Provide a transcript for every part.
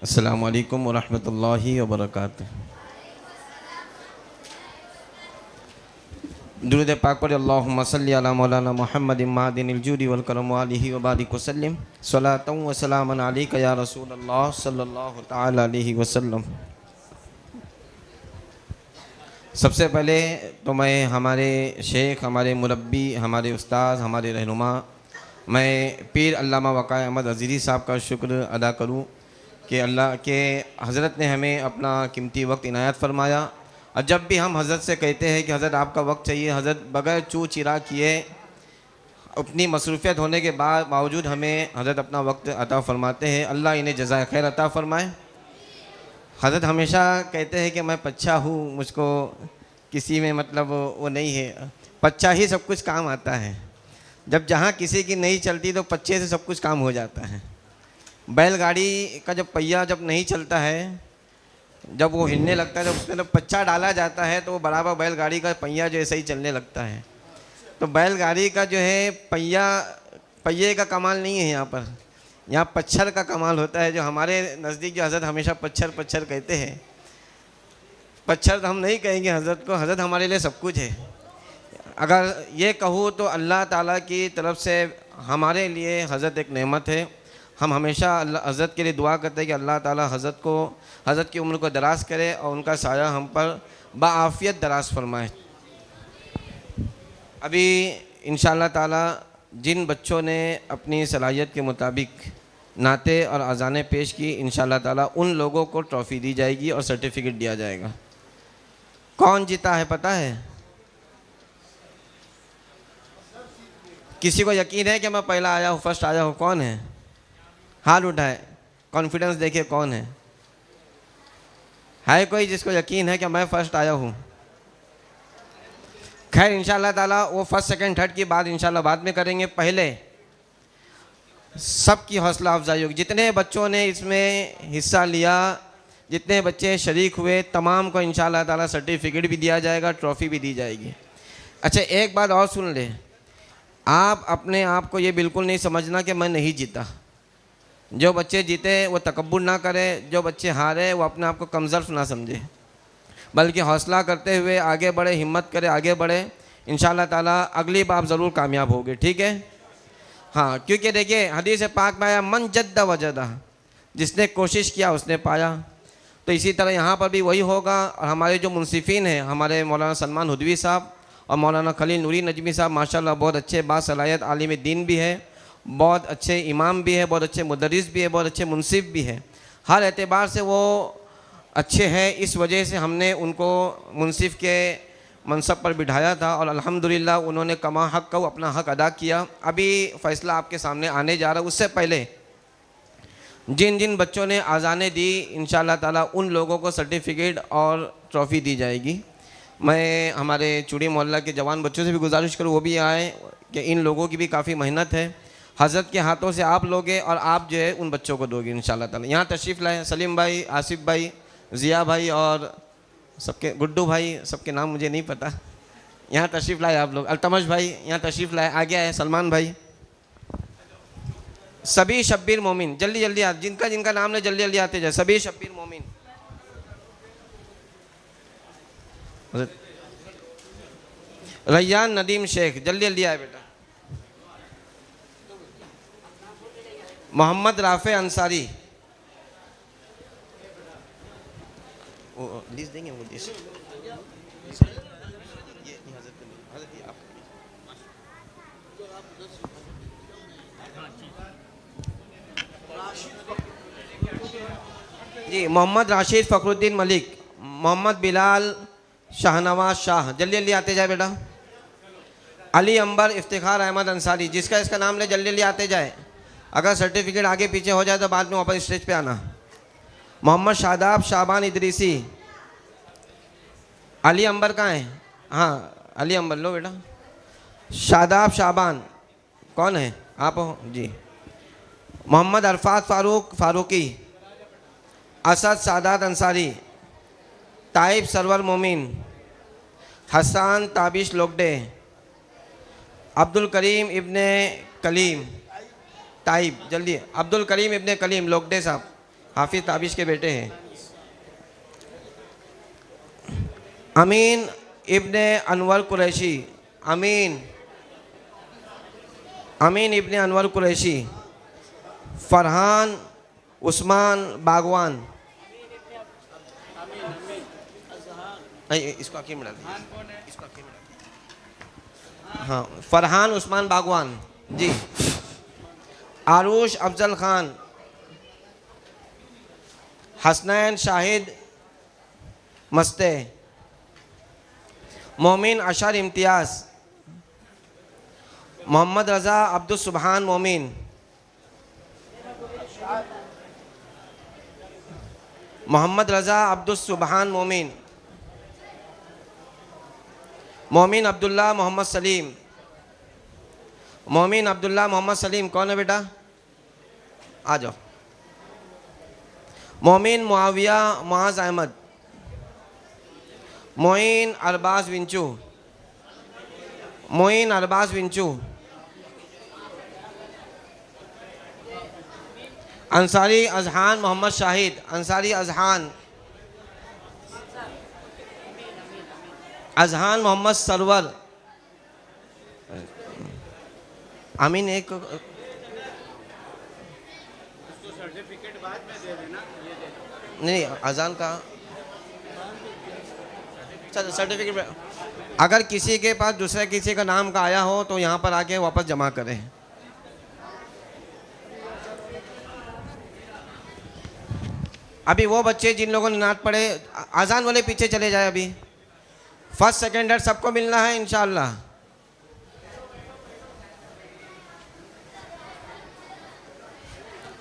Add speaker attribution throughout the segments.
Speaker 1: अस्सलामु अलैकुम वरहमतुल्लाहि वबरकातुहू। दुरूद पाक पर अल्लाहुम्मा सल्ली अला मौलाना मुहम्मदिन मादिनिल जूदी वल करम व आलिहि व बारिक वसल्लिम सलातन व सलामन अलैका या रसूलल्लाह सल्लल्लाहु तआला अलैहि वसल्लम। सबसे पहले तो मैं हमारे शेख, हमारे मुरब्बी, हमारे उस्ताद, हमारे रहनुमा, मैं पीर अल्लामा वक़ाए अहमद अज़ीरी साहब का शुक्र अदा करूं कि अल्लाह के हज़रत ने हमें अपना कीमती वक्त इनायत फ़रमाया। और जब भी हम हज़रत से कहते हैं कि हज़रत आपका वक्त चाहिए, हज़रत बग़ैर चू चिरा किए अपनी मसरूफ़ियत होने के बावजूद हमें हज़रत अपना वक्त अता फ़रमाते हैं। अल्लाह इन्हें जज़ाए खैर अता फ़रमाए। हज़रत हमेशा कहते हैं कि मैं पच्चा हूँ, मुझको किसी में मतलब वो नहीं है, पच्चा ही सब कुछ काम आता है। जब जहाँ किसी की नहीं चलती तो पच्चे से सब कुछ काम हो जाता है। बैलगाड़ी का जब पहिया जब नहीं चलता है, जब वो हिलने लगता है, जब उसमें जब पच्चा डाला जाता है तो वो बराबर बैलगाड़ी का पहिया जो है सही चलने लगता है। तो बैलगाड़ी का जो है पहिए का कमाल नहीं है यहाँ पर, यहाँ पच्छर का कमाल होता है। जो हमारे नज़दीक जो हज़रत हमेशा पच्छर पच्छर कहते हैं, पच्छर तो हम नहीं कहेंगे हज़रत को, हज़रत हमारे लिए सब कुछ है। अगर ये कहूँ तो अल्लाह ताला की तरफ से हमारे लिए हज़रत एक नेमत है। हम हमेशा हज़रत के लिए दुआ करते हैं कि अल्लाह ताला हज़रत की उम्र को दराज़ करे और उनका साया हम पर बाआफ़ियत दराज़ फरमाए। अभी इंशाअल्लाह ताला जिन बच्चों ने अपनी सलाहियत के मुताबिक नाते और अज़ानें पेश की, इंशाअल्लाह ताला उन लोगों को ट्रॉफ़ी दी जाएगी और सर्टिफिकेट दिया जाएगा। कौन जीता है पता है? किसी को यकीन है कि मैं पहला आया हूँ, फर्स्ट आया हूँ? कौन है? हाथ उठाए, कॉन्फिडेंस देखिए कौन है कोई जिसको यकीन है कि मैं फ़र्स्ट आया हूँ? खैर इंशाअल्लाह ताला वो फर्स्ट सेकंड थर्ड की बात इंशाअल्लाह बाद में करेंगे। पहले सबकी हौसला अफजाई होगी। जितने बच्चों ने इसमें हिस्सा लिया, जितने बच्चे शरीक हुए, तमाम को इंशाअल्लाह ताला सर्टिफिकेट भी दिया जाएगा, ट्रॉफ़ी भी दी जाएगी। अच्छा एक बात और सुन ले, आप अपने आप को ये बिल्कुल नहीं समझना कि मैं नहीं जीता। जो बच्चे जीते वो तकब्बुर ना करे, जो बच्चे हारे वो अपने आप को कमज़ोर ना समझे, बल्कि हौसला करते हुए आगे बढ़े, हिम्मत करे, आगे बढ़े। इंशाअल्लाह ताला अगली बार ज़रूर कामयाब होगे, ठीक है? हाँ, क्योंकि देखिए हदीस पाक में आया मन जद्द वजदा, जिसने कोशिश किया उसने पाया। तो इसी तरह यहाँ पर भी वही होगा। और हमारे जो मुंसिफ़ीन हैं, हमारे मौलाना सलमान हुदवी साहब और मौलाना खलील नूरी नजमी साहब, माशाल्लाह बहुत अच्छे बासलाहियत आलिम दीन भी है, बहुत अच्छे इमाम भी है, बहुत अच्छे मुदर्रिस भी है, बहुत अच्छे मुंसिफ भी है। हर एतबार से वो अच्छे हैं। इस वजह से हमने उनको मुंसिफ के मनसब पर बिठाया था और अल्हम्दुलिल्लाह उन्होंने कमा हक़ का अपना हक़ अदा किया। अभी फ़ैसला आपके सामने आने जा रहा है। उससे पहले जिन जिन बच्चों ने आज़ानें दी, इंशाअल्लाह ताला उन लोगों को सर्टिफिकेट और ट्रॉफ़ी दी जाएगी। मैं हमारे चूड़ी मोहल्ला के जवान बच्चों से भी गुजारिश करूँ वो भी आए, कि इन लोगों की भी काफ़ी मेहनत है। हज़रत के हाथों से आप लोगे और आप जो है उन बच्चों को दोगे इंशाअल्लाह ताला। यहाँ तशरीफ़ लाए सलीम भाई, आसिफ भाई, ज़िया भाई और सबके गुड्डू भाई, सबके नाम मुझे नहीं पता। यहाँ तशरीफ़ लाए आप लोग। अल्तमश भाई यहाँ तशरीफ़ लाए, आगे आए सलमान भाई, सभी शब्बीर मोमिन जल्दी जल्दी आ, जिनका जिनका नाम ले जल्दी जल्दी आते जाए। सभी शब्बीर मोमिन, रैयान नदीम शेख जल्दी जल्दी आए बेटा। मोहम्मद राफ़े अंसारी, लिस्ट देंगे वो लिस्ट। जी मोहम्मद राशिद फ़खरुद्दीन मलिक, मोहम्मद बिलाल शाहनवाज शाह जल्दी जल्दी आते जाए बेटा। अली अंबर इफ्तिखार अहमद अंसारी, जिसका इसका नाम ले जल्दी जल्दी आते जाए। अगर सर्टिफिकेट आगे पीछे हो जाए तो बाद में वापस स्टेज पे आना। मोहम्मद शादाब शाबान इदरीसी, अली अंबर कहाँ है? हाँ अली अंबर लो बेटा। शादाब शाबान कौन है? आप हो जी। मोहम्मद अरफात फारूकी, असद सादात अंसारी, ताइब सरवर मोमिन, हसन ताबिश लोगडे, अब्दुल करीम इब्ने कलीम, ताइब, जल्दी। अब्दुल करीम इब्ने कलीम लोकडे साहब, हाफिज ताबिश के बेटे हैं। अमीन इब्ने अनवर कुरैशी, अमीन, अमीन इब्ने अनवर कुरैशी। फरहान उस्मान बागवान, इसको आखिर में डाल दीजिए, इसको आखिर में डाल दीजिए। हाँ, फरहान उस्मान बागवान जी। आरुष अफजल खान, हसनैन शाहिद मस्ते, मोमिन अशर इम्तियाज़, मोहम्मद रज़ा अब्दुल सुबहान मोमिन, मोहम्मद रज़ा अब्दुल सुबहान मोमिन, मोमिन अब्दुल्ला मोहम्मद सलीम, मोमिन अब्दुल्ला मोहम्मद सलीम कौन है बेटा? आ जाओ। मोमिन मुआविया मुआज अहमद, मोइन अरबाज विंचू, मोइन अरबाज विंचू। अंसारी अजहान मोहम्मद शाहिद, अंसारी अजहान, अजहान मोहम्मद सरवर। अमीन एक सर्टिफिकेट बाद में दे देना, नहीं अजान का सर्टिफिकेट। अगर किसी के पास दूसरे किसी का नाम का आया हो तो यहाँ पर आके वापस जमा करें। अभी वो बच्चे जिन लोगों ने नात पढ़े, अजान वाले पीछे चले जाए। अभी फर्स्ट सेकेंड थर्ड सबको मिलना है इंशाअल्लाह।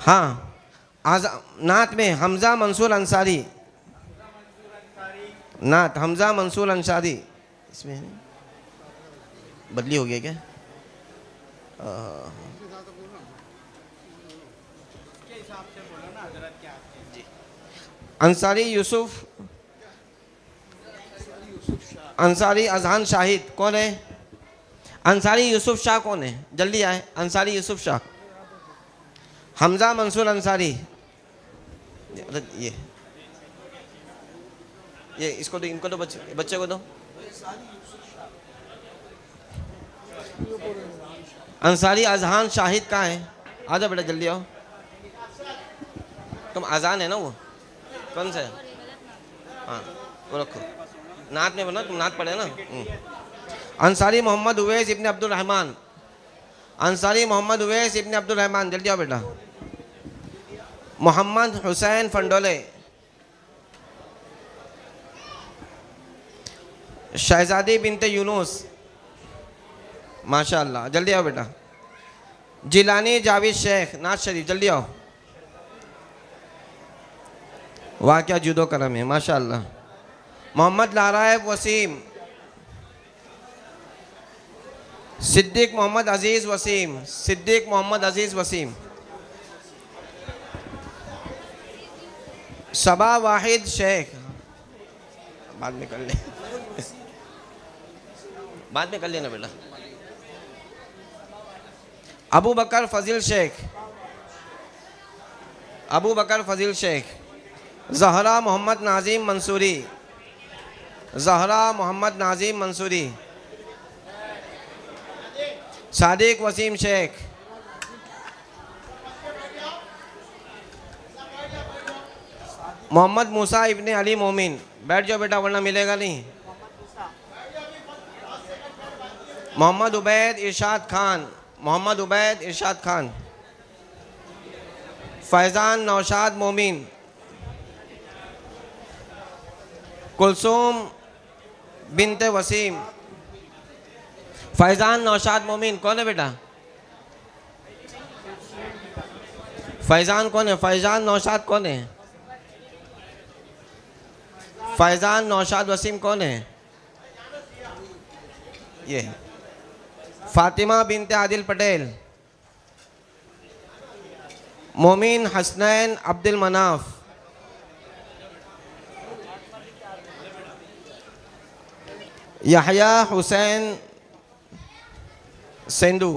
Speaker 1: हाँ, नात में हमज़ा मंसूर अंसारी, नात हमज़ा मंसूर अंसारी, इसमें बदली हो गया क्या? अंसारी यूसुफ, अंसारी अजहान शाहिद कौन है? अंसारी यूसुफ शाह कौन है? जल्दी आए। अंसारी यूसुफ शाह, हमज़ा मंसूर अंसारी। ये इसको दो, इनको दो, बच्चे को दो। अंसारी अजहान शाहिद कहाँ है? आ जाओ बेटा जल्दी आओ। तुम अजान है ना वो कौन सा है? हाँ वो रखो, नात में बना, तुम नात पढ़े ना। अंसारी मोहम्मद उवैस इब्ने अब्दुल रहमान, अंसारी मोहम्मद उवैस इब्ने अब्दुल रहमान, जल्दी आओ बेटा। मोहम्मद हुसैन फंडोले, शहजादी बिनते यूनुस, माशाअल्लाह, जल्दी आओ बेटा। जिलानी जावेद शेख नाज शरीफ, जल्दी आओ। वाह क्या जुदो करम है माशाअल्लाह। मोहम्मद लारायब वसीम, सिद्दीक मोहम्मद अजीज़ वसीम, सिद्दीक मोहम्मद अजीज़ वसीम। सबा वाहिद शेख, बाद में कर ले, बाद में कर लेना बेटा। अबू बकर फजील शेख, अबू बकर फजील शेख। जहरा मोहम्मद नाजिम मंसूरी, जहरा मोहम्मद नाजिम मंसूरी। सादिक वसीम शेख, मोहम्मद मूसा इब्ने अली मोमिन। बैठ जाओ बेटा वरना मिलेगा नहीं। मोहम्मद उबैद इरशाद खान, मोहम्मद उबैद इरशाद खान। फैज़ान नौशाद मोमिन, कुलसूम बिनते वसीम। फैज़ान नौशाद मोमिन कौन है बेटा? फैज़ान कौन है? फैज़ान नौशाद कौन है? फैज़ान नौशाद वसीम कौन है? ये फातिमा बिनते आदिल पटेल। मोमिन हसनैन अब्दुल मनाफ। यहया हुसैन सेंधु।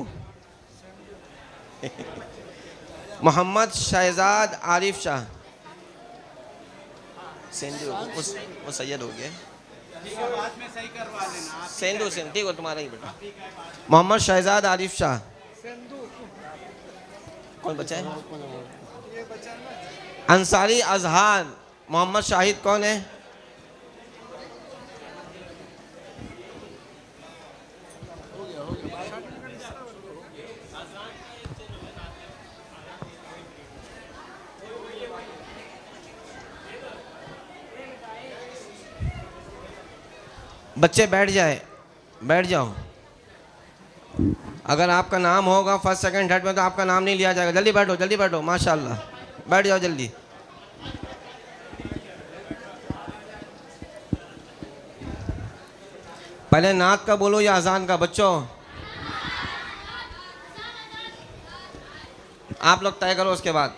Speaker 1: मोहम्मद शहजाद आरिफ शाह। सेंधु वो सैयद हो गया। सेंधु सेंधु ठीक हो तुम्हारा ही बेटा। मोहम्मद शहजाद आरिफ शाह। कौन बचा है? अंसारी अजहान। मोहम्मद शाहिद कौन है? बच्चे बैठ जाए, बैठ जाओ। अगर आपका नाम होगा फर्स्ट सेकंड थर्ड में तो आपका नाम नहीं लिया जाएगा। जल्दी बैठो, जल्दी बैठो, माशाल्लाह, बैठ जाओ जल्दी। पहले नात का बोलो या अजान का? बच्चों आप लोग तय करो उसके बाद।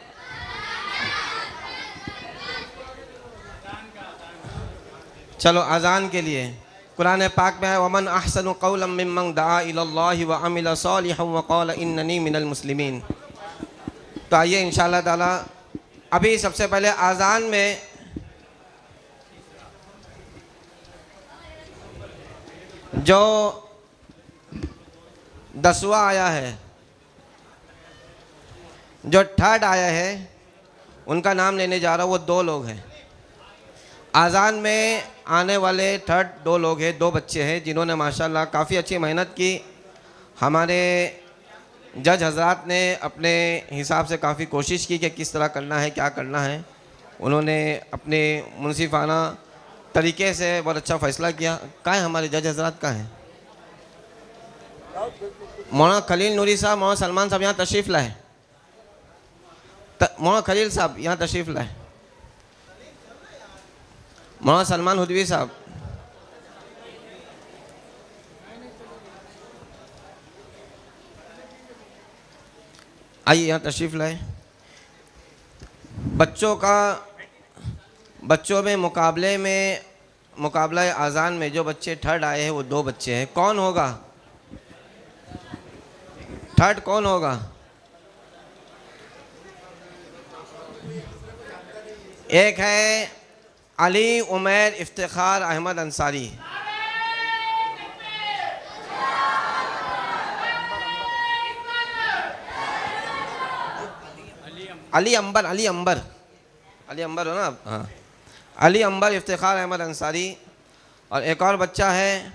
Speaker 1: चलो अजान के लिए कुरान पाक में है वमन अहसनु कौलन मिम्मन दआ इलल्लाहि व अमिल सालिहन व क़ाल इन्ननी मिनल मुस्लिमीन। तो आइए इंशाअल्लाह ताला अभी सबसे पहले अजान में जो 10वां आया है, जो थर्ड आया है, उनका नाम लेने जा रहा हूँ। वो 2 लोग हैं। अजान में आने वाले थर्ड 2 लोग हैं, 2 बच्चे हैं जिन्होंने माशाल्लाह काफ़ी अच्छी मेहनत की। हमारे जज हजरात ने अपने हिसाब से काफ़ी कोशिश की कि किस तरह करना है, क्या करना है। उन्होंने अपने मुनसिफाना तरीके से बहुत अच्छा फ़ैसला किया। कहाँ है हमारे जज हजरात? कहाँ हैं? मौलाना खलील नूरी साहब, मौलाना सलमान साहब यहाँ तशरीफ़ लाए। मौलाना खलील साहब यहाँ तशरीफ़ लाए। मौलाना सलमान हुदवी साहब, आइए यहाँ तशरीफ़ लाए। बच्चों में मुकाबला आज़ान में जो बच्चे थर्ड आए हैं वो 2 बच्चे हैं। कौन होगा थर्ड? कौन होगा? एक है अली उमैर इफ्तिखार अहमद अंसारी। अली अंबर हो ना आप? हाँ, अली अंबर इफ्तिखार अहमद अंसारी। और एक और बच्चा है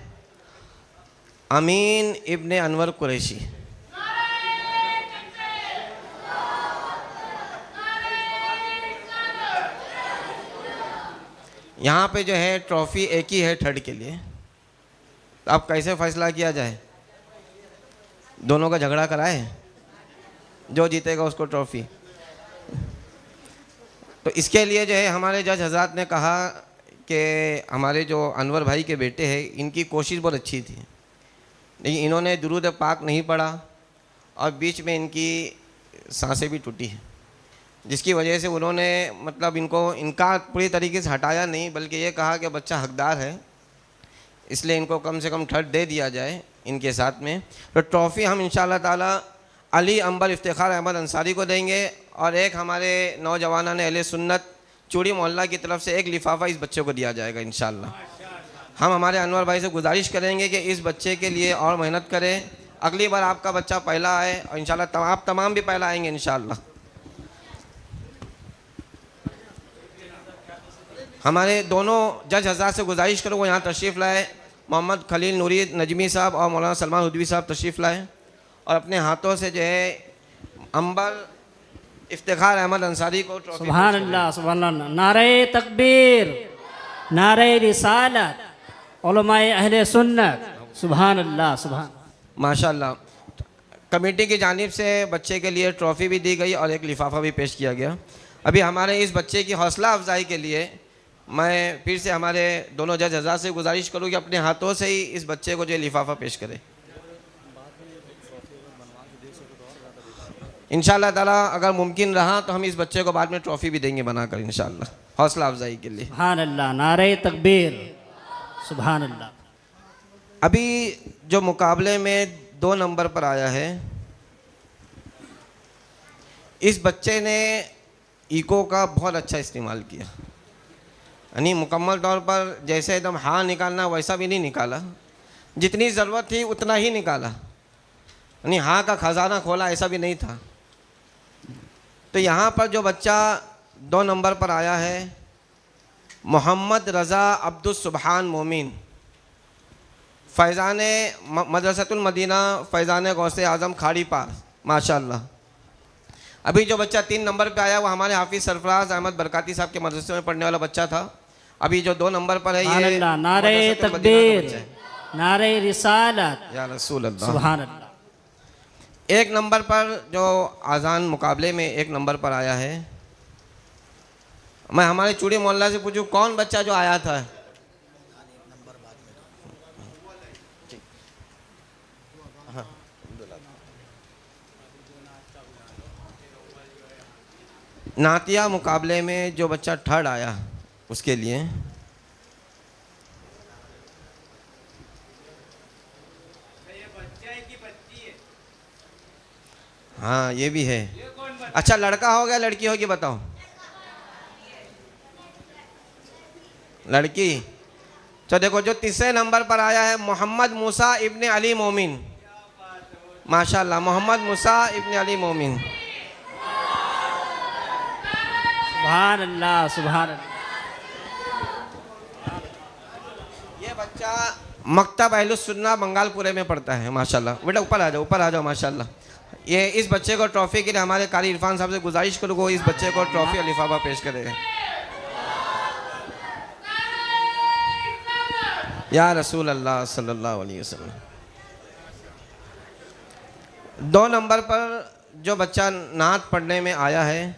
Speaker 1: अमीन इब्ने अनवर कुरैशी। यहाँ पे जो है ट्रॉफ़ी एक ही है थर्ड के लिए। तो अब कैसे फ़ैसला किया जाए? दोनों का झगड़ा कराए, जो जीतेगा उसको ट्रॉफ़ी। तो इसके लिए जो है हमारे जज हजरात ने कहा कि हमारे जो अनवर भाई के बेटे हैं इनकी कोशिश बहुत अच्छी थी, लेकिन इन्होंने दुरूद पाक नहीं पढ़ा और बीच में इनकी सांसें भी टूटी हैं, जिसकी वजह से उन्होंने मतलब इनका पूरी तरीके से हटाया नहीं, बल्कि ये कहा कि बच्चा हकदार है, इसलिए इनको कम से कम थर्ड दे दिया जाए इनके साथ में। तो ट्रॉफ़ी हम इंशाअल्लाह ताला अली अंबर इफ्तिखार अहमद अंसारी को देंगे और एक हमारे नौजवाना ने अहले सुन्नत चूड़ी मोहल्ला की तरफ से एक लिफाफा इस बच्चे को दिया जाएगा इंशाअल्लाह। हम हमारे अनवर भाई से गुजारिश करेंगे कि इस बच्चे के लिए और मेहनत करें। अगली बार आपका बच्चा पहला आए और इंशाअल्लाह आप तमाम भी पहला आएंगे इंशाअल्लाह। हमारे दोनों जज हज़रात से गुजारिश करो वो यहाँ तशरीफ़ लाए। मोहम्मद खलील नूरी नजमी साहब और मौलाना सलमान हुदवी साहब तशरीफ़ लाए और अपने हाथों से जो है अंबर इफ्तिखार अहमद अंसारी को ट्रॉफी। सुभान अल्लाह, सुभान अल्लाह। नारे तकबीर, नारे रिसालत, उलमाए अहले सुन्नत, सुभान अल्लाह, सुभान। माशाअल्लाह। कमेटी की जानिब से बच्चे के लिए ट्रॉफ़ी भी दी गई और एक लिफाफा भी पेश किया गया। अभी हमारे इस बच्चे की हौसला अफजाई के लिए मैं फिर से हमारे दोनों जज हज़रात से गुजारिश करूँ कि अपने हाथों से ही इस बच्चे को जो लिफाफा पेश करें। इंशाअल्लाह ताला अगर मुमकिन रहा तो हम इस बच्चे को बाद में ट्रॉफ़ी भी देंगे बनाकर इंशाअल्लाह, हौसला अफजाई के लिए। सुभान अल्लाह, नारे तकबीर, सुभान अल्लाह। अभी जो मुकाबले में 2 नंबर पर आया है इस बच्चे ने इको का बहुत अच्छा इस्तेमाल किया, यानी मुकम्मल तौर पर जैसे एकदम हाँ निकालना वैसा भी नहीं निकाला, जितनी ज़रूरत थी उतना ही निकाला, यानी हाँ का ख़जाना खोला ऐसा भी नहीं था। तो यहाँ पर जो बच्चा 2 नंबर पर आया है, मोहम्मद रज़ा अब्दुल सुबहान मोमिन, फैज़ान मदरसतुल मदीना फैज़ान गौसे आज़म खाड़ी पार, माशाअल्लाह। अभी जो बच्चा 3 नंबर पे आया वो हमारे हाफिज़ सरफराज अहमद बरकाती साहब के मदरसे में पढ़ने वाला बच्चा था। अभी जो 2 नंबर पर है ये
Speaker 2: नारे तकबीर, नारे रिसालत,
Speaker 1: या रसूल अल्लाह,
Speaker 2: सुभान अल्लाह।
Speaker 1: 1 नंबर पर जो आज़ान मुकाबले में 1 नंबर पर आया है, मैं हमारे चूड़ी मोहल्ला से पूछूं कौन बच्चा जो आया था? नातिया मुकाबले में जो बच्चा 3rd आया उसके लिए हाँ ये भी है। अच्छा लड़का हो गया लड़की होगी बताओ? लड़की। तो देखो जो 3रे नंबर पर आया है मोहम्मद मूसा इब्ने अली मोमिन, माशाल्लाह, मोहम्मद मूसा इब्ने अली मोमिन,
Speaker 2: सुभान अल्लाह, सुभान अल्लाह।
Speaker 1: ये बच्चा मकतब अहलुस सुन्ना बंगालपुरे में पढ़ता है, माशाल्लाह। बेटा ऊपर आ जाओ, ऊपर आ जाओ, माशाल्लाह। ये इस बच्चे को ट्रॉफ़ी के लिए हमारे कारी इरफान साहब से गुजारिश करूँगा, इस बच्चे को ट्रॉफ़ी और लिफाफा पेश करें। या रसूल अल्लाह सल्लल्लाहु अलैहि वसल्लम। 2 नंबर पर जो बच्चा नात पढ़ने में आया है,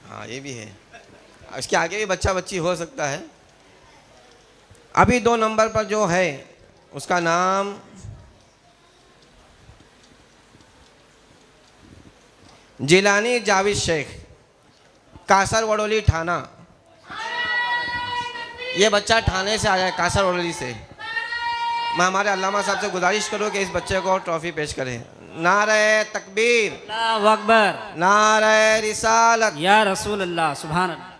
Speaker 1: हाँ ये भी है, इसके आगे भी बच्चा बच्ची हो सकता है। अभी 2 नंबर पर जो है उसका नाम जिलानी जावेद शेख, कासर वडोली थाना। ये बच्चा ठाणे से आया है, कासर वडोली से। मैं हमारे अल्लामा साहब से गुजारिश करूँ कि इस बच्चे को ट्रॉफ़ी पेश करें। नारे तकबीर,
Speaker 2: अल्लाहु अकबर,
Speaker 1: नारे रिसालत,
Speaker 2: या रसूल अल्लाह, सुभान अल्लाह।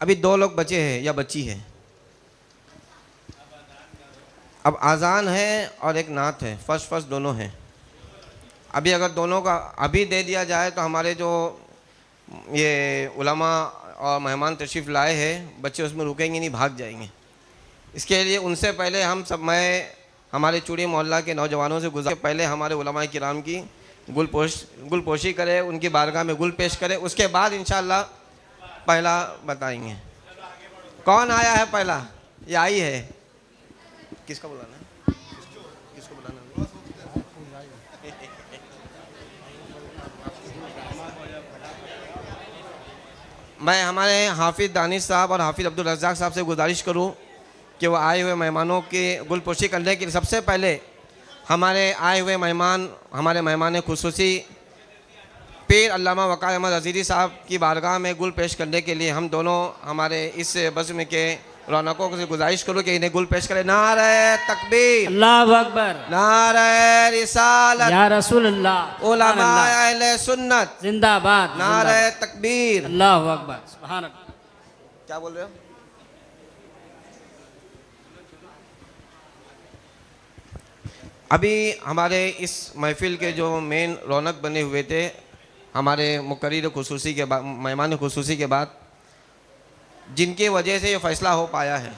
Speaker 1: अभी 2 लोग बचे हैं या बच्ची है। अब आज़ान है और एक नात है, फर्स्ट दोनों हैं। अभी अगर दोनों का अभी दे दिया जाए तो हमारे जो ये उलमा और मेहमान तशरीफ़ लाए हैं बच्चे उसमें रुकेंगे नहीं, भाग जाएंगे। इसके लिए उनसे पहले मैं हमारे चूड़ी मोहल्ला के नौजवानों से गुज़ारिश, पहले हमारे उलमा किराम की गुलपोशी करे, उनकी बारगाह में गुल पेश करे, उसके बाद इंशाअल्लाह पहला बताएंगे। कौन आया है पहला? ये आई है, किसका बुलाना है? किसको बुलाना है? मैं हमारे हाफिज़ दानिश साहब और हाफिज़ अब्दुल रज़ाक साहब से गुजारिश करूं कि वो आए हुए मेहमानों की गुलपोशी करने के लिए सबसे पहले हमारे आए हुए मेहमान, हमारे मेहमान खुसूसी पीर अल्लामा वक़ार अहमद अज़ीज़ी साहब की बारगाह में गुल पेश करने के लिए हम दोनों हमारे इस बज़्म के रौनकों से गुजारिश करूँ कि इन्हें गुल पेश करें। नारे तकबीर,
Speaker 2: अल्लाहु अकबर,
Speaker 1: नारे रिसालत,
Speaker 2: या रसूल अल्लाह,
Speaker 1: उलमा अहले सुन्नत
Speaker 2: जिंदाबाद,
Speaker 1: नारे तकबीर,
Speaker 2: अल्लाहु अकबर, सुभान अल्लाह।
Speaker 1: क्या बोल रहे हो? अभी हमारे इस महफिल के जो मेन रौनक बने हुए थे, हमारे मुकर्रिर खुसूसी के बाद, मेहमान खुसूसी के बाद, जिनकी वजह से ये फ़ैसला हो पाया है,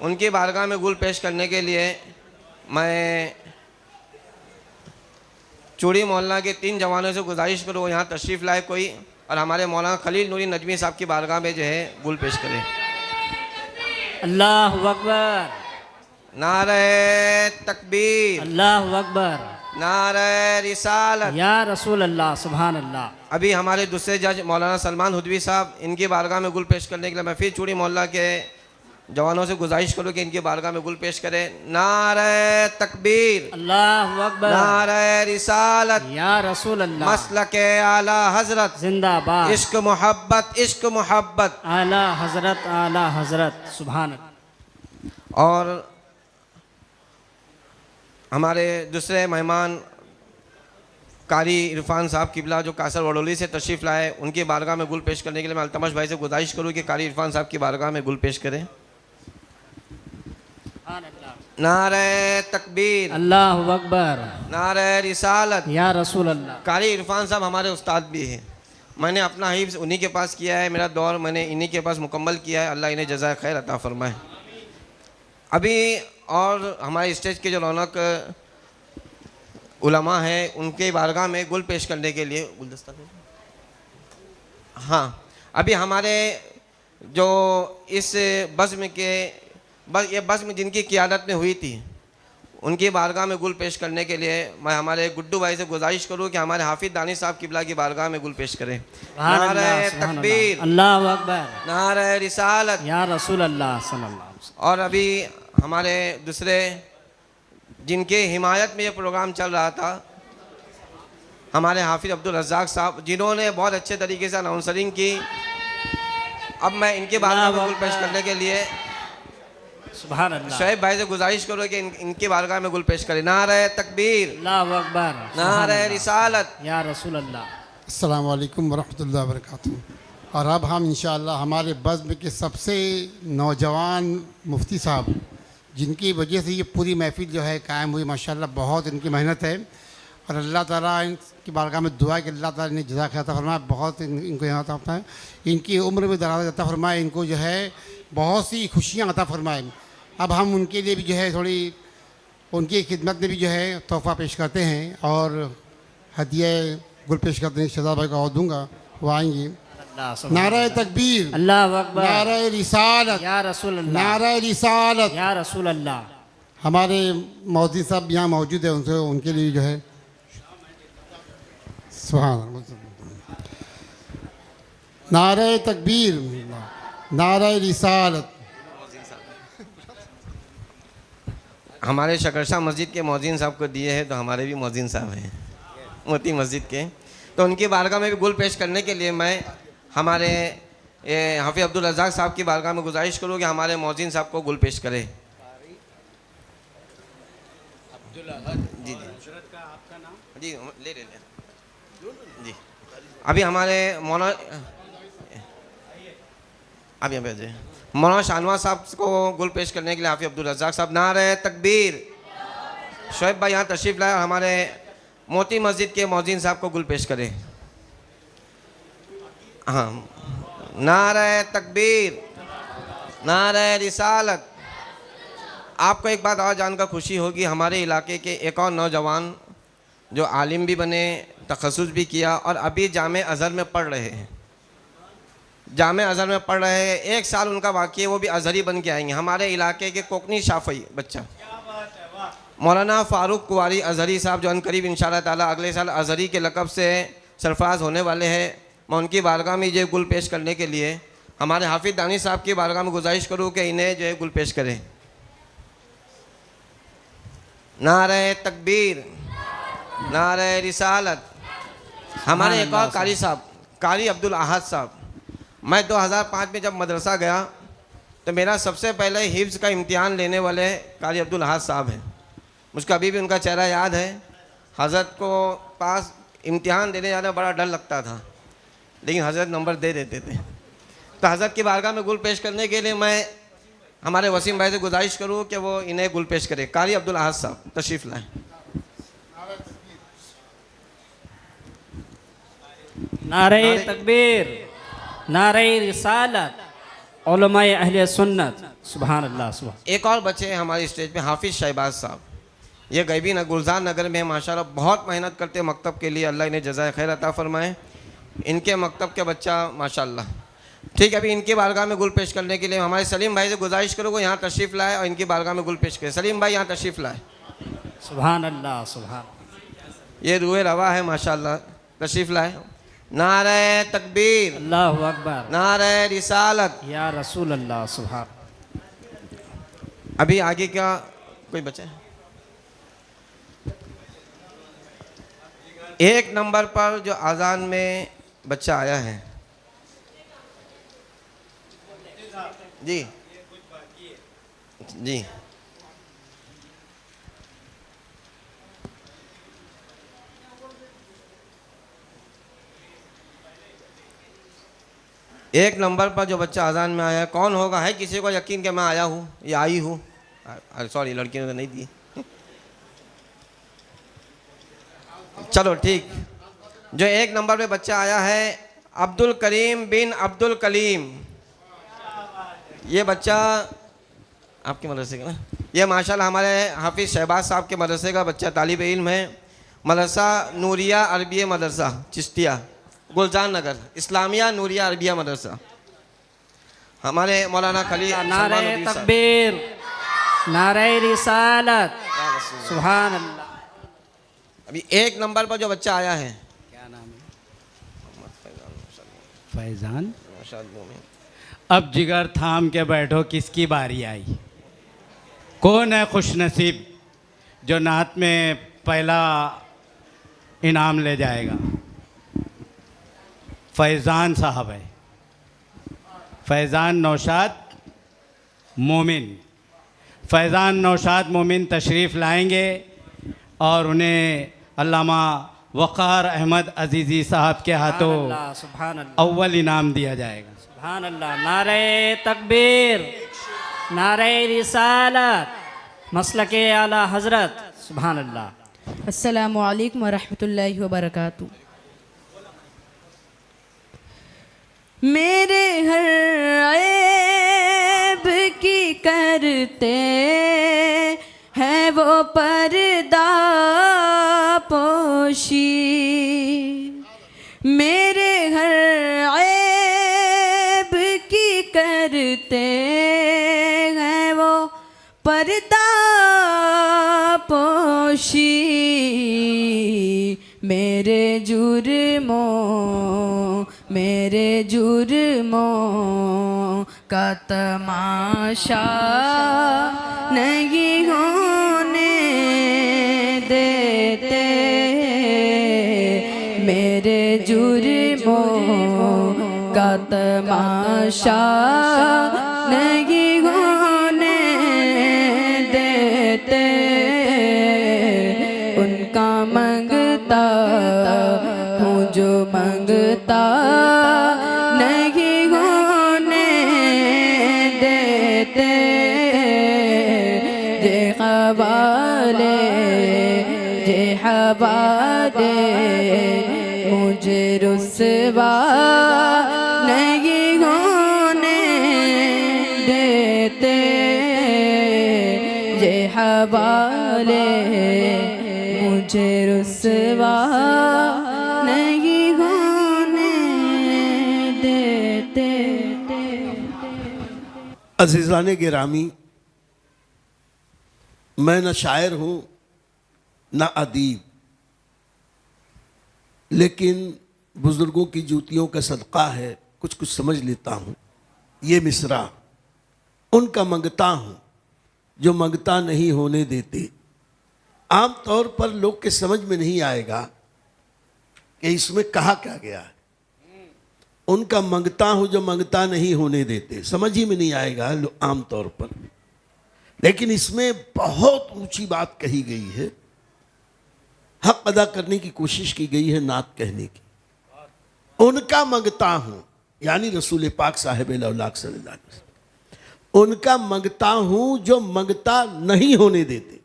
Speaker 1: उनकी बारगाह में गुल पेश करने के लिए मैं चूड़ी मोहल्ला के 3 जवानों से गुजारिश करूँ यहाँ तशरीफ़ लाए कोई, और हमारे मौलाना खलील नूरी नजमी साहब की बारगाह में जो है गुल पेश करें।
Speaker 2: अल्लाहु अकबर,
Speaker 1: नारे तकबीर,
Speaker 2: अल्लाहु अकबर,
Speaker 1: नारे रिसालत,
Speaker 2: या रसूल अल्लाह, सुभान अल्लाह।
Speaker 1: अभी हमारे दूसरे जज मौलाना सलमान हुदवी साहब, इनकी बारगाह में गुल पेश करने के लिए मैं फिर चूड़ी मोहल्ला के जवानों से गुजारिश करूँ कि इनकी बारगाह में गुल पेश करें। नारे तकबीर,
Speaker 2: अल्लाहु अकबर,
Speaker 1: नारे रिसालत,
Speaker 2: या रसूल अल्लाह,
Speaker 1: मसलके आला हजरत,
Speaker 2: जिंदाबाद,
Speaker 1: इश्क मोहब्बत, इश्क मोहब्बत,
Speaker 2: आला हजरत, आला हजरत, सुभान अल्लाह।
Speaker 1: और हमारे दूसरे मेहमान कारी इरफान साहब किबला जो कासर वडोली से तशरीफ़ लाए, उनकी बारगाह में गुल पेश करने के लिए मैं अल्तमश भाई से गुजारिश करूँ कि कारी इरफान साहब की बारगाह में गुल पेश करें। नारे तकबीर,
Speaker 2: अल्लाहु अकबर,
Speaker 1: नारे रिसालत,
Speaker 2: या रसूल अल्लाह।
Speaker 1: कारी इरफान साहब हमारे उस्ताद भी हैं। मैंने अपना हिफ्ज़ उन्हीं के पास किया है, मेरा दौर मैंने इन्हीं के पास मुकम्मल किया है। अल्लाह इन्हें जज़ाए खैर अता फरमाए। अभी और हमारे स्टेज के जो रौनक उलमा हैं, उनके बारगाह में गुल पेश करने के लिए गुलदस्ता। हाँ, अभी हमारे जो इस बज़्म ये बज़्म जिनकी क़ियादत में हुई थी, उनकी बारगाह में गुल पेश करने के लिए मैं हमारे गुड्डू भाई से गुजारिश करूँ कि हमारे हाफिज़ दानिश साहब किबला की बारगाह में गुल पेश करें। नारे तकबीर,
Speaker 2: अल्लाहु अकबर,
Speaker 1: नारे रिसालत,
Speaker 2: या रसूल अल्लाह सल्लल्लाहु अलैहि वसल्लम।
Speaker 1: और अभी हमारे दूसरे जिनके हिमायत में ये प्रोग्राम चल रहा था, हमारे हाफिज़ अब्दुल रज़्ज़ाक़ साहब, जिन्होंने बहुत अच्छे तरीके से अनाउंसरिंग की। अब मैं इनके बारगाह में गुल पेश करने के लिए
Speaker 2: सुभान अल्लाह
Speaker 1: शोएब भाई से गुजारिश करो कि इनकी बारगाह में गुल पेश करें। नारे तकबीर,
Speaker 2: अल्लाहु अकबर,
Speaker 1: नारे रिसालत,
Speaker 2: या रसूल अल्लाह।
Speaker 3: अस्सलाम वालेकुम वरहमतुल्लाहि वबरकातुहू। और अब हम इंशाअल्लाह हमारे बज़्म के सबसे नौजवान मुफ्ती साहब, जिनकी वजह से ये पूरी महफ़िल जो है कायम हुई, माशाअल्लाह बहुत इनकी मेहनत है। और अल्लाह ताला इनकी बारगाह में दुआ है कि अल्लाह ताला इन्हें जज़ा अता फरमाए, बहुत इनको यहाँ अता फरमाए, इनकी उम्र में दराज़ अता फरमाए, इनको जो है बहुत सी खुशियाँ अता फरमाए। अब हम उनके लिए भी जो है थोड़ी उनकी खिदमत में भी जो है तोहफ़ा पेश करते हैं और हदिया गुल पेश करते हैं। शहजाद भाई को और दूँगा, वो आएंगे। नारा तकबीर,
Speaker 2: अल्लाहु अकबर,
Speaker 3: नारा रिसालत,
Speaker 2: या रसूल अल्लाह,
Speaker 3: नारा रिसालत।
Speaker 2: या रसूल अल्लाह।
Speaker 3: हमारे मौलवी साहब यहाँ मौजूद है, उनसे उनके लिए जो है सुभान अल्लाह। नारा तकबीर, नारा रिसालत।
Speaker 1: हमारे शकर शाह मस्जिद के मौज़िन साहब को दिए हैं, तो हमारे भी मौज़िन साहब हैं मोती मस्जिद के, तो उनकी बारगाह में भी गुल पेश करने के लिए मैं हमारे हाफिज़ अब्दुल रज़्ज़ाक़ साहब की बारगाह में गुजारिश करूँ कि हमारे मौज़िन साहब को गुल पेश करें। जी जी जी, ले जी। अभी हमारे अभी मौलाना शाहनवाज साहब को गुल पेश करने के लिए हाफिज़ अब्दुल रज़्ज़ाक़ साहब। नारे तकबीर, शोएब भाई यहाँ तशरीफ़ लाए और हमारे मोती मस्जिद के मौज़िन साहब को गुल पेश करें। हाँ, नारे तकबीर, नारे रिसालत। आपको एक बात और जानकर खुशी होगी, हमारे इलाके के एक और नौजवान जो आलिम भी बने, तखस्सुस भी किया और अभी जामे अज़हर में पढ़ रहे हैं, जामे अज़हर में पढ़ रहे हैं। 1 साल उनका बाकी है, वो भी अज़हरी बन के आएंगे। हमारे इलाके के कोकनी शाफ़ई बच्चा मौलाना फ़ारूक कुवारी अज़हरी साहब, जो अनकरीब इंशाअल्लाह ताला अगले साल अज़हरी के लक़ब से सरफराज होने वाले हैं, मैं उनकी बारगाह में ये गुल पेश करने के लिए हमारे हाफिज़ दानिश साहब की बारगाह में गुजारिश करूँ कि इन्हें जो है गुल पेश करें। नारे तकबीर, नारे रिसालत। हमारे एक और कारी साहब, कारी अब्दुल अहद साहब, मैं 2005 में जब मदरसा गया तो मेरा सबसे पहले हिफ्ज़ का इम्तिहान लेने वाले कारी अब्दुल अहद साहब हैं। मुझको अभी भी उनका चेहरा याद है। हज़रत को पास इम्तिहान देने जाना बड़ा डर लगता था, लेकिन हज़रत नंबर दे देते थे। तो हज़रत की बारगाह में गुल पेश करने के लिए मैं हमारे वसीम भाई से गुजारिश करूँ कि वो इन्हें गुल पेश करें। कारी अब्दुल अहद साहब तशरीफ़ लाएँ।
Speaker 2: नारे तकबीर, नारे रिसालत, उलमाए अहले सुन्नत। सुभान अल्लाह। सुभान।
Speaker 1: एक और बच्चे हैं हमारे स्टेज पे, हाफिज़ शहबाज साहब। ये गैबी गुलजार नगर में माशाल्लाह बहुत मेहनत करते हैं मकतब के लिए, अल्लाह इन्हें जज़ाए खैर अता फरमाए। इनके मकतब के बच्चा माशाल्लाह। ठीक है, अभी इनकी बारगाह में गुल पेश करने के लिए हमारे सलीम भाई से गुजारिश करो वो यहाँ तशरीफ़ लाए और इनकी बारगाह में गुल पेश करें। सलीम भाई यहाँ तशरीफ़ लाए।
Speaker 2: सुभान अल्लाह। सुभान।
Speaker 1: ये रूए रवा है माशाल्लाह, तशरीफ़ लाए। नारे तकबीर,
Speaker 2: अल्लाहु अकबर,
Speaker 1: नारे रिसालत,
Speaker 2: या रसूल अल्लाह। सुभान।
Speaker 1: अभी आगे क्या कोई बच्चा है? 1 नंबर पर जो अजान में बच्चा आया है जी जी, एक नंबर पर जो बच्चा अजान में आया है कौन होगा? है किसी को यकीन कि मैं आया हूँ या आई हूँ? सॉरी, लड़कियों ने तो नहीं दी। चलो ठीक। जो एक नंबर पे बच्चा आया है अब्दुल करीम बिन अब्दुल कलीम। ये बच्चा आपके मदरसे का ना? ये माशाल्लाह हमारे हाफिज़ शहबाज साहब के मदरसे का बच्चा तालिब इल्म है। मदरसा नूरिया अरबिया मदरसा चिश्तिया, गुलजान नगर, इस्लामिया नूरिया अरबिया मदरसा। हमारे मौलाना खली
Speaker 2: नारे तकबीर, नारे रिसालत, सुभान अल्लाह।
Speaker 1: अभी एक नंबर पर जो बच्चा आया है,
Speaker 2: क्या नाम है? फैजान।
Speaker 4: अब जिगर थाम के बैठो, किसकी बारी आई? कौन है खुशनसीब जो नात में पहला इनाम ले जाएगा? फैज़ान साहब है, फैज़ान नौशाद मोमिन। फैज़ान नौशाद मोमिन तशरीफ़ लाएंगे और उन्हें अल्लामा वक़ार अहमद अजीज़ी साहब के हाथों
Speaker 2: सुभान अल्लाह,
Speaker 4: अव्वल इनाम दिया जाएगा।
Speaker 2: सुभान अल्लाह। नारे तकबीर, नारे रिसालत, मसलके आला हज़रत, सुभान अल्लाह।
Speaker 5: अस्सलामु अलैकुम वरहमतुल्लाहि वबरकातुहू। मेरे हर ऐब की करते हैं वो पर्दा पोशी। मेरे हर ऐब की करते हैं वो पर्दा पोशी। मेरे जुर्मों का तमाशा नहीं होने देते। मेरे जुर्मों का तमाशा नहीं होने देते। उनका मंगता हूँ जो मंगता नहीं होने देते। जे हवाले मुझे रुसवा नहीं होने देते। जे हवाले मुझे रुसवा नहीं होने देते।
Speaker 6: अज़ीज़ान गिरामी, मैं न शायर हूँ न अदीब, लेकिन बुज़ुर्गों की जूतियों का सदक़ा है, कुछ कुछ समझ लेता हूँ। ये मिसरा उनका मंगता हूँ जो मंगता नहीं होने देते। आम तौर पर लोग के समझ में नहीं आएगा कि इसमें कहा क्या गया है। उनका मंगता हूँ जो मंगता नहीं होने देते, समझ ही में नहीं आएगा आम तौर पर। लेकिन इसमें बहुत ऊंची बात कही गई है, हक अदा करने की कोशिश की गई है, नात कहने की। उनका मंगता हूँ यानी रसूल पाक साहिब औलाद सल्लल्लाहु अलैहि वसल्लम, उनका मंगता हूँ जो मंगता नहीं होने देते।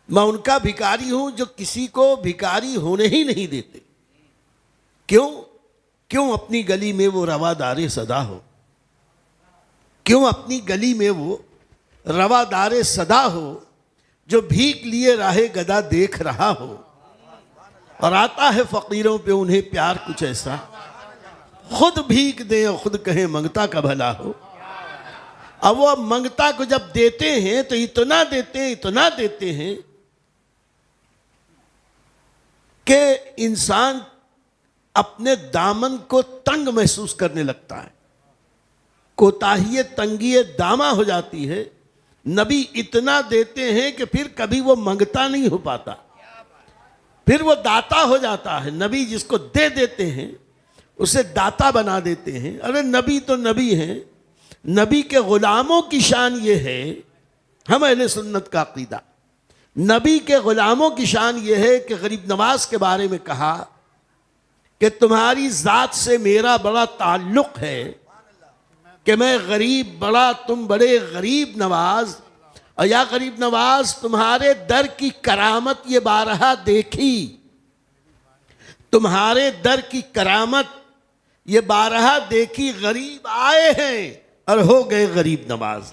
Speaker 6: मैं उनका भिखारी हूँ जो किसी को भिखारी होने ही नहीं देते। क्यों? क्यों अपनी गली में वो रवादारे सदा हो? क्यों अपनी गली में वो रवादारे सदा हो जो भीख लिए राहे गदा देख रहा हो और आता है फकीरों पे उन्हें प्यार कुछ ऐसा, खुद भीख दे और खुद कहे मंगता का भला हो। अब वो मंगता को जब देते हैं तो इतना देते हैं कि इंसान अपने दामन को तंग महसूस करने लगता है, कोताही तंगी दामा हो जाती है। नबी इतना देते हैं कि फिर कभी वो मंगता नहीं हो पाता, फिर वो दाता हो जाता है। नबी जिसको दे देते हैं उसे दाता बना देते हैं। अरे नबी तो नबी हैं, नबी के गुलामों की शान ये है, हम अहले सुन्नत का अकीदा, नबी के गुलामों की शान ये है कि गरीब नवाज के बारे में कहा कि तुम्हारी ज़ात से मेरा बड़ा ताल्लुक़ है कि मैं गरीब बड़ा, तुम बड़े गरीब नवाज, और या गरीब नवाज तुम्हारे दर की करामत ये बारहा देखी, तुम्हारे दर की करामत ये बारहा देखी। गरीब आए हैं और हो गए गरीब नवाज।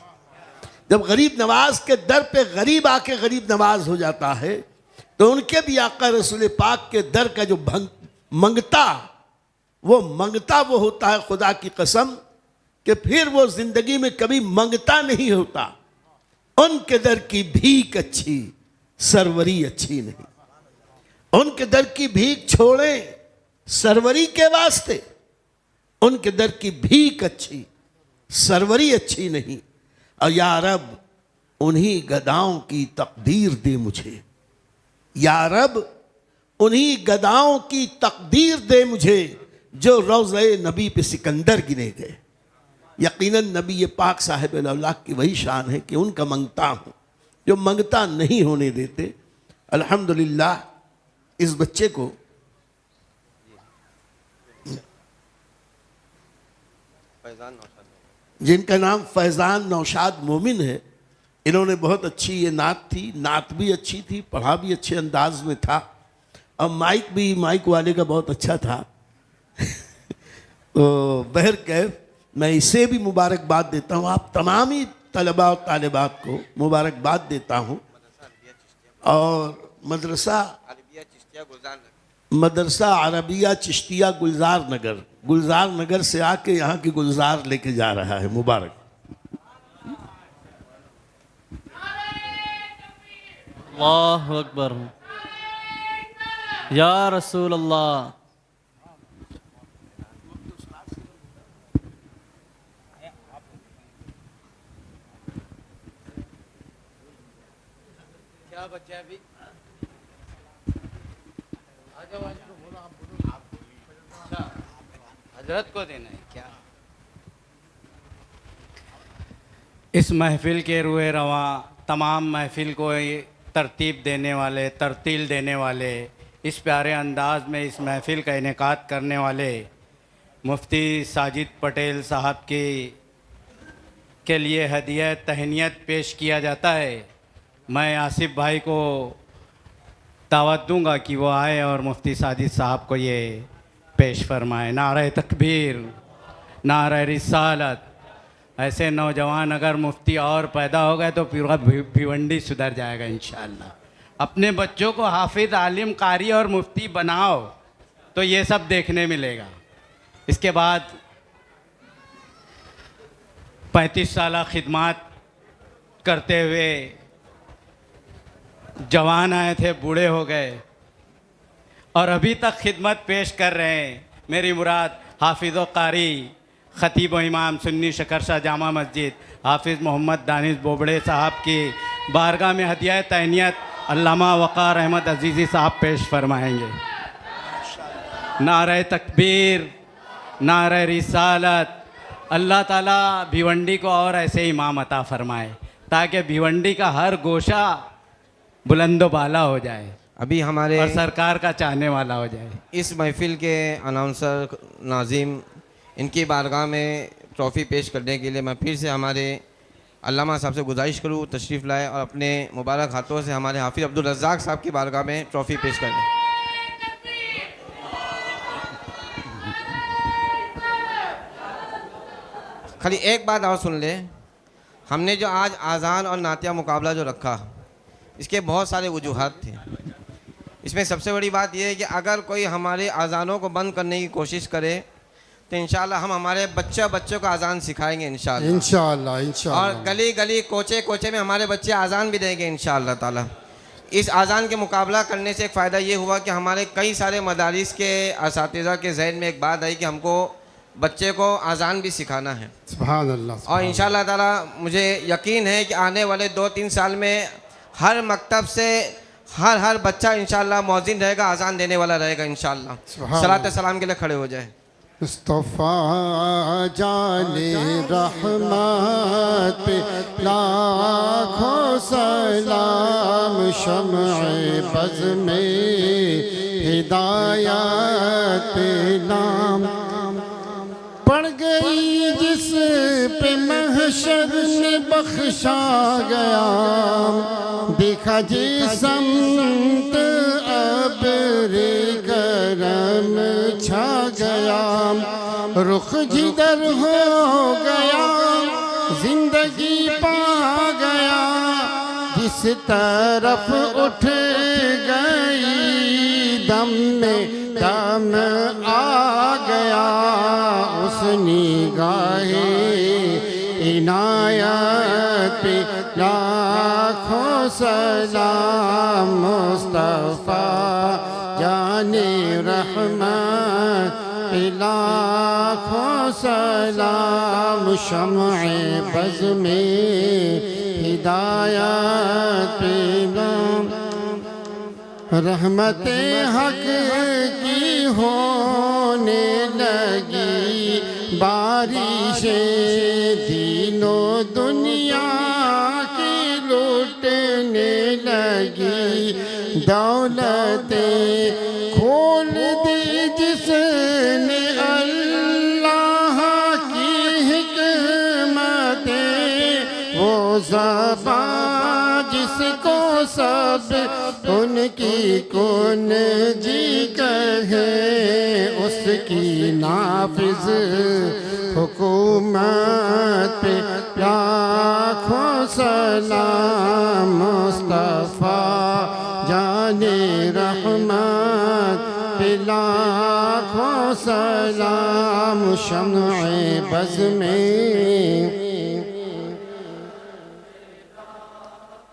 Speaker 6: जब गरीब नवाज के दर पे गरीब आके गरीब नवाज हो जाता है तो उनके भी आका रसूल पाक के दर का जो मंगता वो होता है, खुदा की कसम कि फिर वो जिंदगी में कभी मंगता नहीं होता। उनके दर की भीख अच्छी, सरवरी अच्छी नहीं। उनके दर की भीख छोड़ें सरवरी के वास्ते, उनके दर की भीख अच्छी, सरवरी अच्छी नहीं। और या रब उन्हीं गदाओं की तकदीर दे मुझे, या रब उन्हीं गदाओं की तकदीर दे मुझे जो रोज़े नबी पे सिकंदर गिने गए। यकीनन नबी ये पाक साहिब अल्लाह की वही शान है कि उनका मंगता हूँ जो मंगता नहीं होने देते। अल्हम्दुलिल्लाह इस बच्चे को जिनका नाम फैज़ान नौशाद मोमिन है, इन्होंने बहुत अच्छी ये नात थी, नात भी अच्छी थी, पढ़ा भी अच्छे अंदाज में था, और माइक भी माइक वाले का बहुत अच्छा था। तो बहरकैफ मैं इसे भी मुबारकबाद देता हूँ, आप तमाम ही तलबा और तालिबात को मुबारकबाद देता हूँ। और मदरसा अरबिया चिश्तिया गुलजार नगर से आके यहाँ की गुलजार लेके जा रहा है, मुबारक।
Speaker 7: अल्लाहु अकबर, या रसूल अल्लाह।
Speaker 4: क्या बच्चा अभी हजरत को देना है क्या? इस महफिल के रुए रवा तमाम महफिल को तरतीब देने वाले, तरतील देने वाले, इस प्यारे अंदाज में इस महफिल का इनेकाद करने वाले मुफ्ती साजिद पटेल साहब के लिए हदिया तहनीत पेश किया जाता है। मैं आसिफ भाई को दावत दूंगा कि वो आए और मुफ्ती साजिद साहब को ये पेश फरमाए। नारे तकबीर, नारे रिसालत। ऐसे नौजवान अगर मुफ्ती और पैदा हो गए तो पूरा भिवंडी सुधर जाएगा इंशाअल्लाह। अपने बच्चों को हाफिज, आलिम, कारी और मुफ्ती बनाओ तो ये सब देखने मिलेगा। इसके बाद 35 साल खिदमत करते हुए जवान आए थे, बूढ़े हो गए और अभी तक खिदमत पेश कर रहे हैं। मेरी मुराद हाफिज़ व कारी, ख़तीब व इमाम सुन्नी शकर शाह जामा मस्जिद हाफिज़ मोहम्मद दानिश बोबड़े साहब की बारगाह में हदिया तहनीत अल्लामा वक़ार अहमद अजीज़ी साहब पेश फरमाएंगे। नारे तकबीर, नारे रिसालत। अल्लाह ताला भिवंडी को और ऐसे इमाम अता फरमाए ताकि भिवंडी का हर गोशा बुलंदो बाला हो जाए,
Speaker 1: अभी हमारे
Speaker 4: और सरकार का चाहने वाला हो जाए।
Speaker 1: इस महफिल के अनाउंसर नाज़िम, इनकी बारगाह में ट्रॉफ़ी पेश करने के लिए मैं फिर से हमारे अल्लामा साहब से गुजारिश करूँ तशरीफ़ लाए और अपने मुबारक हाथों से हमारे हाफिज़ अब्दुल रज़्ज़ाक़ साहब की बारगाह में ट्रॉफ़ी पेश कर दें। खाली एक बात और सुन ले, हमने जो आज आज़ान और नातिया मुकाबला जो रखा, इसके बहुत सारे वजूहात थे। इसमें सबसे बड़ी बात यह है कि अगर कोई हमारे अज़ानों को बंद करने की कोशिश करे तो इंशाअल्लाह हम हमारे बच्चों को अज़ान सिखाएंगे इंशाअल्लाह। और गली गली कोचे कोचे में हमारे बच्चे अज़ान भी देंगे इंशाअल्लाह ताला। इस अज़ान के मुकाबला करने से एक फ़ायदा ये हुआ कि हमारे कई सारे मदारिस के असातिज़ा के जहन में एक बात आई कि हमको बच्चे को अज़ान भी सिखाना है।
Speaker 3: सुभान अल्लाह।
Speaker 1: और इंशाअल्लाह ताला मुझे यकीन है कि आने वाले 2-3 साल में हर मकतब से हर बच्चा इंशाअल्लाह मौज़िन रहेगा, अज़ान देने वाला रहेगा इंशाअल्लाह। सलात सलाम के लिए खड़े हो जाए।
Speaker 3: मुस्तफ़ा जाने रहमत पे लाखों सलाम, शम्अ बज़ में हिदायत नाम पड़ गई जिस पे महशर में बख्शा गया। देखा जिसमत अब रे करम छा गया। रुख जिधर हो गया जिंदगी पा गया। जिस तरफ उठ गई दम में दम आ गया। उस निगाहे इनायत पे लाखों सलाम। मुस्तफ़ा जाने रहमत पे लाखों सलाम। शम्अ बज़ में हिदायत पे नाम। रहमत हक की होने लगी बारिशें। दीनों दुनिया की लूटने लगी। दौलतें खोल दी जिसने अल्लाह की हिकमतें। वो ज़बान जिसको सब उनकी कौन जी कहे। उसकी नाफिज हुकूमत पे लाखों सलाम। मुस्तफ़ा जाने रहमत पे लाखों सलाम। शम्अ बज़ में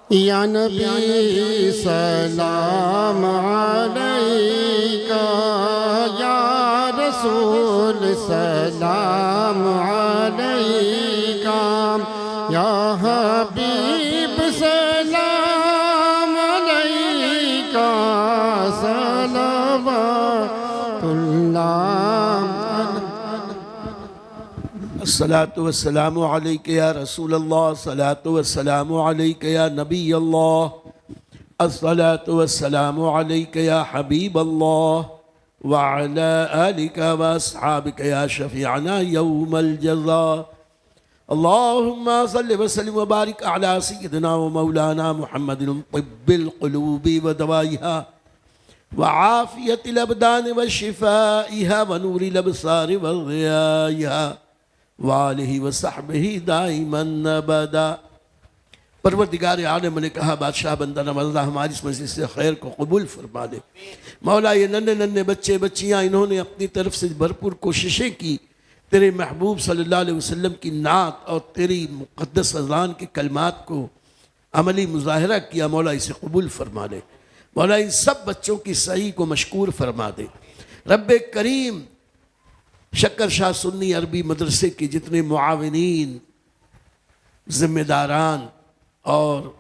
Speaker 3: या नबी सलाम अलैका। या रसूल सलाम अलैका। या हबीब सलाम अलैका।
Speaker 6: अस्सलातु वस्सलामु अलैका या रसूल अल्लाह। अस्सलातु वस्सलामु अलैका या नबी अल्लाह। अस्सलातु वस्सलामु अलैका या हबीब अल्लाह। व अला आलिका व अस्हाबिका या शफीअना यौमल जज़ा। अल्लाहुम्मा सल्लि व सल्लिम व बारिक अला सय्यिदिना व मौलाना मुहम्मदिन तिब्बिल क़ुलूबि व दवाइहा व आफ़ियतिल अबदान व शिफ़ाइहा व नूरिल अबसार व ज़ियाइहा वालिही व सहबिही दाइमन अबदा। परवरदिगार आलम ने कहा, बादशाह बंदा नवाज़ा हमारी इस मस्जिद से खैर को कबूल फरमा दे। मौला ये नन्हे नन्हे बच्चे बच्चियाँ इन्होंने अपनी तरफ से भरपूर कोशिशें की तेरे महबूब सल्लल्लाहु अलैहि वसल्लम की नात और तेरी मुक़द्दस अज़ान के कलमात को अमली मुज़ाहिरा किया। मौला इसे कबूल फरमा दे। मौला इन सब बच्चों की सही को मशकूर फरमा दे। रब्बे करीम शक्कर शाह सुन्नी अरबी मदरसे के जितने मुआविनीन, ज़िम्मेदारान और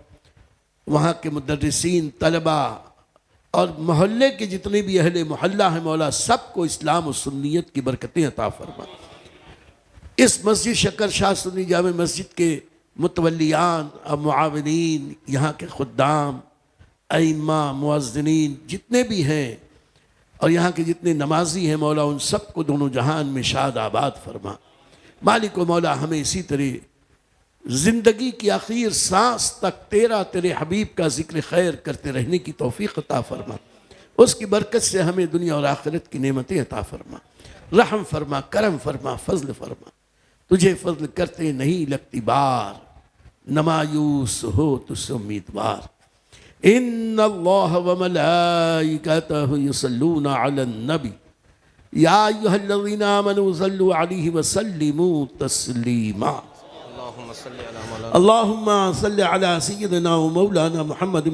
Speaker 6: वहाँ के मुदर्रिसीन, तलबा और मोहल्ले के जितने भी अहले मोहल्ला हैं, मौला सबको इस्लाम और सुन्नियत की बरकतें अता फरमा। इस मस्जिद शक्कर शाह सुन्नी जामे मस्जिद के मुतवल्लियान और मुआविनीन, यहाँ के खुद्दाम, अइम्मा, मुअज़्ज़िनीन जितने भी हैं और यहाँ के जितने नमाजी हैं, मौला उन सबको दोनों जहान में शाद आबाद फरमा। मालिक व मौला हमें इसी तरह ज़िंदगी की आखिर सांस तक तेरे हबीब का ज़िक्र खैर करते रहने की तौफ़ीक़ अता फरमा। उसकी बरकत से हमें दुनिया और आखिरत की नेमतें अता फरमा। रहम फरमा, करम फरमा, फ़ज़ल फरमा। तुझे फ़ज़ल करते नहीं लगती बार, नमायूस हो तुझसे उम्मीदवार। इन्नल्लाह व मलाइकतहु युसल्लूना अलन नबी या अय्युहल्लज़ीना आमनू सल्लू अलैहि व सल्लिमू तस्लीमा। अल्लाहुम्मा सल्लि अला सय्यिदिना व मौलाना मुहम्मद।